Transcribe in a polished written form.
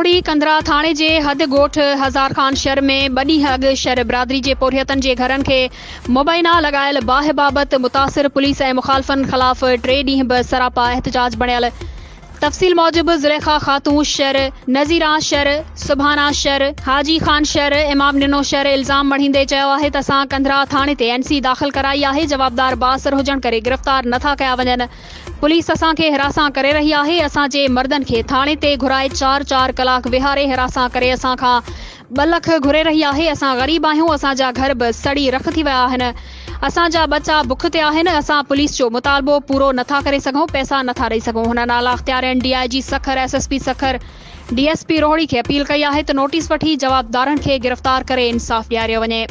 रोहड़ी कंदरा थाणे जे हद ॻोठ हज़ार खान शहर में ॿ ॾींहं अॻु शहर बिरादरी जे पोरियतनि जे घरनि खे मुबैना लॻायल बाहि बाबति मुतासिर पुलिस ऐं मुखालफ़नि ख़िलाफ़ 3 ॾींहं बि सरापा एहतजाज बणियल। तफ़सील मूजिब ज़ुलेखा ख़ातून शहर, नज़ीरा शहर, सुभाना शहर, हाजी खान शहर, इमाम निनो शहर इल्ज़ाम मढ़ींदे चयो आहे त असां कंदरा थाणे ते NC दाख़िल कराई आहे। जवाबदार बासर हुजण करे गिरफ़्तार नथा कया वञनि। पुलिस असांखे हिरासां करे रही आहे। असांजे मर्दनि खे थाणे ते घुराए 4-4 कलाक विहारे हिरासां करे असां खां 2 लख घुरे रही आहे। असां ग़रीब आहियूं। असांजा घर बि सड़ी रख थी विया आहिनि। असांजा बच्चा बुख ते आहिनि। असां पुलिस जो मुतालबो पूरो नथा करे सघूं, पैसा नथा ॾेई सघूं। हुन नाला अख़्तियार DIG Sukkur, SSP Sukkur, DSP Rohri खे अपील कई आहे त नोटिस वठी जवाबदारनि खे गिरफ़्तार करे इंसाफ़ ॾियारियो वञे।